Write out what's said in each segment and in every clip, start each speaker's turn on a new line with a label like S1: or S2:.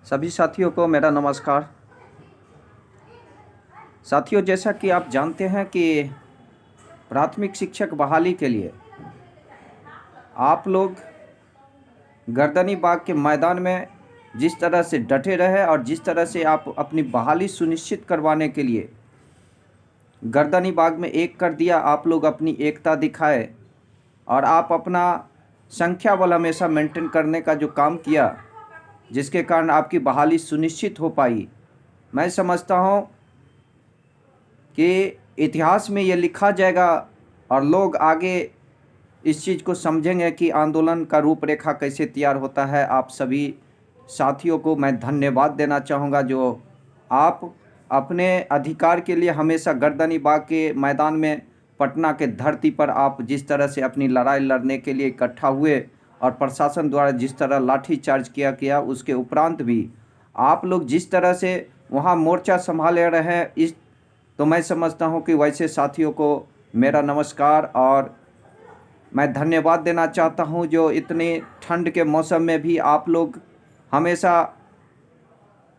S1: सभी साथियों को मेरा नमस्कार। साथियों, जैसा कि आप जानते हैं कि प्राथमिक शिक्षक बहाली के लिए आप लोग गर्दनी बाग के मैदान में जिस तरह से डटे रहे और जिस तरह से आप अपनी बहाली सुनिश्चित करवाने के लिए गर्दनी बाग में एक कर दिया, आप लोग अपनी एकता दिखाए और आप अपना संख्या बल हमेशा मेंटेन करने का जो काम किया, जिसके कारण आपकी बहाली सुनिश्चित हो पाई। मैं समझता हूँ कि इतिहास में ये लिखा जाएगा और लोग आगे इस चीज़ को समझेंगे कि आंदोलन का रूपरेखा कैसे तैयार होता है। आप सभी साथियों को मैं धन्यवाद देना चाहूँगा जो आप अपने अधिकार के लिए हमेशा गर्दनी बाग के मैदान में पटना के धरती पर आप जिस तरह से अपनी लड़ाई लड़ने के लिए इकट्ठा हुए और प्रशासन द्वारा जिस तरह लाठीचार्ज किया गया, उसके उपरांत भी आप लोग जिस तरह से वहाँ मोर्चा संभाले रहे हैं, तो मैं समझता हूँ कि वैसे साथियों को मेरा नमस्कार और मैं धन्यवाद देना चाहता हूँ जो इतनी ठंड के मौसम में भी आप लोग हमेशा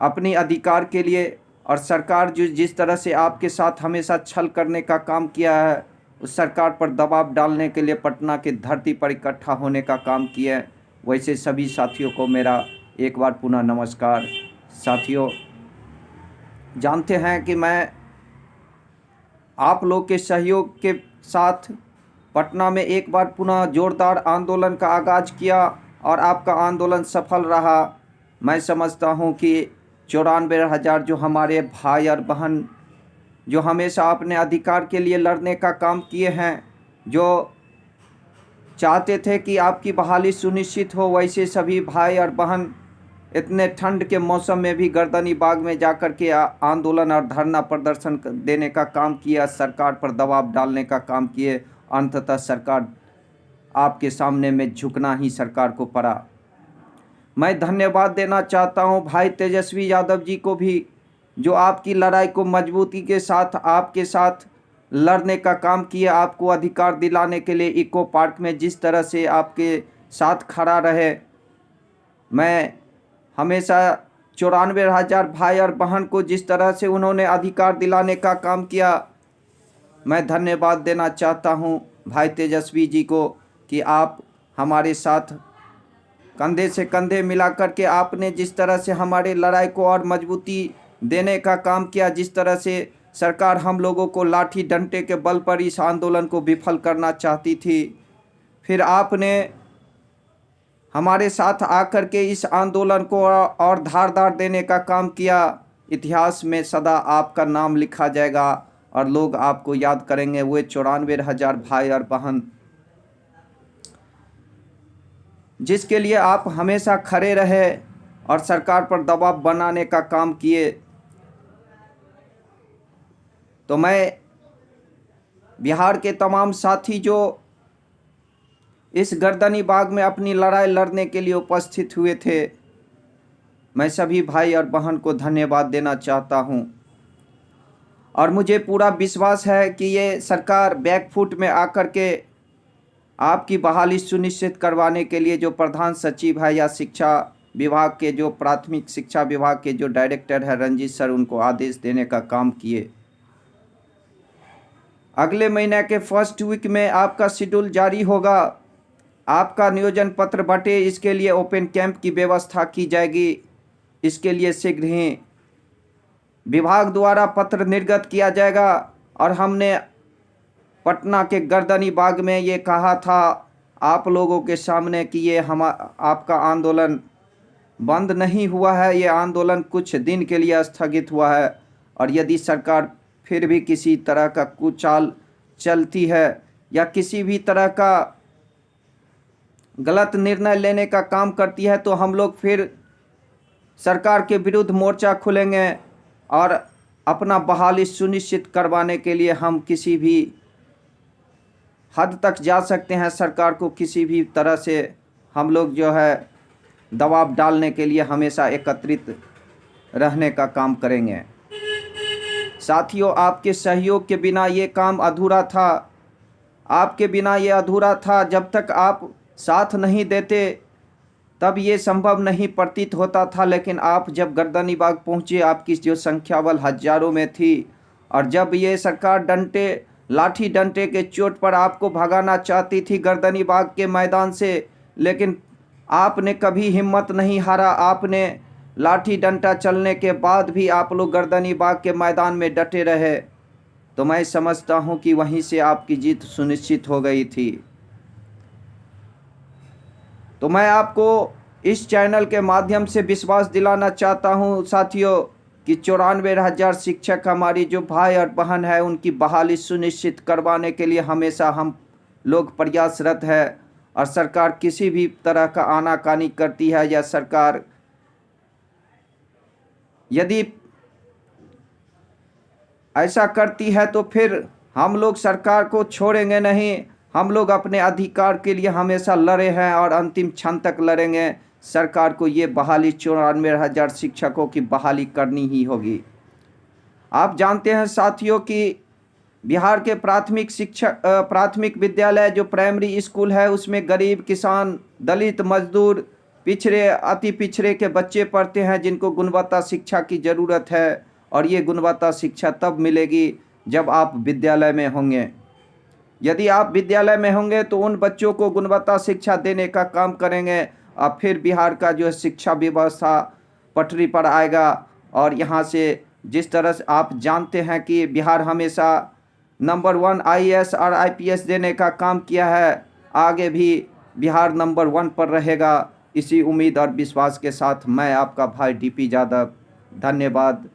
S1: अपनी अधिकार के लिए और सरकार जो जिस तरह से आपके साथ हमेशा छल करने का काम किया है, उस सरकार पर दबाव डालने के लिए पटना की धरती पर इकट्ठा होने का काम किया है, वैसे सभी साथियों को मेरा एक बार पुनः नमस्कार। साथियों, जानते हैं कि मैं आप लोग के सहयोग के साथ पटना में एक बार पुनः जोरदार आंदोलन का आगाज़ किया और आपका आंदोलन सफल रहा। मैं समझता हूं कि 94,000 जो हमारे भाई और बहन जो हमेशा अपने अधिकार के लिए लड़ने का काम किए हैं, जो चाहते थे कि आपकी बहाली सुनिश्चित हो, वैसे सभी भाई और बहन इतने ठंड के मौसम में भी गर्दनी बाग में जाकर के आंदोलन और धरना प्रदर्शन देने का काम किया, सरकार पर दबाव डालने का काम किए। अंततः सरकार आपके सामने में झुकना ही सरकार को पड़ा। मैं धन्यवाद देना चाहता हूं भाई तेजस्वी यादव जी को भी, जो आपकी लड़ाई को मजबूती के साथ आपके साथ लड़ने का काम किया, आपको अधिकार दिलाने के लिए इको पार्क में जिस तरह से आपके साथ खड़ा रहे। मैं हमेशा 94,000 भाई और बहन को जिस तरह से उन्होंने अधिकार दिलाने का काम किया, मैं धन्यवाद देना चाहता हूं भाई तेजस्वी जी को कि आप हमारे साथ कंधे से कंधे मिलाकर के आपने जिस तरह से हमारे लड़ाई को और मजबूती देने का काम किया, जिस तरह से सरकार हम लोगों को लाठी डंडे के बल पर इस आंदोलन को विफल करना चाहती थी, फिर आपने हमारे साथ आकर के इस आंदोलन को और धारदार देने का काम किया। इतिहास में सदा आपका नाम लिखा जाएगा और लोग आपको याद करेंगे, वे 94,000 भाई और बहन जिसके लिए आप हमेशा खड़े रहे और सरकार पर दबाव बनाने का काम किए। तो मैं बिहार के तमाम साथी जो इस गर्दनी बाग में अपनी लड़ाई लड़ने के लिए उपस्थित हुए थे, मैं सभी भाई और बहन को धन्यवाद देना चाहता हूं। और मुझे पूरा विश्वास है कि ये सरकार बैकफुट में आकर के आपकी बहाली सुनिश्चित करवाने के लिए जो प्रधान सचिव है या शिक्षा विभाग के जो प्राथमिक शिक्षा विभाग के जो डायरेक्टर है रंजीत सर, उनको आदेश देने का काम किए। अगले महीने के फर्स्ट वीक में आपका शेड्यूल जारी होगा, आपका नियोजन पत्र बटे, इसके लिए ओपन कैंप की व्यवस्था की जाएगी। इसके लिए शीघ्र ही विभाग द्वारा पत्र निर्गत किया जाएगा और हमने पटना के गर्दनी बाग में ये कहा था आप लोगों के सामने कि ये आपका आंदोलन बंद नहीं हुआ है, ये आंदोलन कुछ दिन के लिए स्थगित हुआ है और यदि सरकार फिर भी किसी तरह का कुचाल चलती है या किसी भी तरह का गलत निर्णय लेने का काम करती है, तो हम लोग फिर सरकार के विरुद्ध मोर्चा खोलेंगे और अपना बहाली सुनिश्चित करवाने के लिए हम किसी भी हद तक जा सकते हैं। सरकार को किसी भी तरह से हम लोग जो है दबाव डालने के लिए हमेशा एकत्रित रहने का काम करेंगे। साथियों, आपके सहयोग के बिना ये काम अधूरा था। आपके बिना ये अधूरा था। जब तक आप साथ नहीं देते तब ये संभव नहीं प्रतीत होता था, लेकिन आप जब गर्दनीबाग पहुँचे, आपकी जो संख्या बल हजारों में थी, और जब ये सरकार लाठी डंडे के चोट पर आपको भगाना चाहती थी गर्दनीबाग के मैदान से, लेकिन आपने कभी हिम्मत नहीं हारा। आपने लाठी डंडा चलने के बाद भी आप लोग गर्दनीबाग के मैदान में डटे रहे। तो मैं समझता हूँ कि वहीं से आपकी जीत सुनिश्चित हो गई थी। तो मैं आपको इस चैनल के माध्यम से विश्वास दिलाना चाहता हूँ साथियों कि 94,000 शिक्षक हमारी जो भाई और बहन है, उनकी बहाली सुनिश्चित करवाने के लिए हमेशा हम लोग प्रयासरत है। और सरकार किसी भी तरह का आनाकानी करती है, या सरकार यदि ऐसा करती है तो फिर हम लोग सरकार को छोड़ेंगे नहीं। हम लोग अपने अधिकार के लिए हमेशा लड़े हैं और अंतिम क्षण तक लड़ेंगे। सरकार को ये बहाली 94,000 शिक्षकों की बहाली करनी ही होगी। आप जानते हैं साथियों कि बिहार के प्राथमिक विद्यालय जो प्राइमरी स्कूल है, उसमें गरीब, किसान, दलित, मजदूर, पिछड़े, अति पिछड़े के बच्चे पढ़ते हैं, जिनको गुणवत्ता शिक्षा की ज़रूरत है। और ये गुणवत्ता शिक्षा तब मिलेगी जब आप विद्यालय में होंगे। यदि आप विद्यालय में होंगे तो उन बच्चों को गुणवत्ता शिक्षा देने का काम करेंगे, और फिर बिहार का जो है शिक्षा व्यवस्था पटरी पर आएगा। और यहाँ से जिस तरह से आप जानते हैं कि बिहार हमेशा नंबर 1 IAS और IPS देने का काम किया है, आगे भी बिहार नंबर 1 पर रहेगा। इसी उम्मीद और विश्वास के साथ मैं आपका भाई DP यादव, धन्यवाद।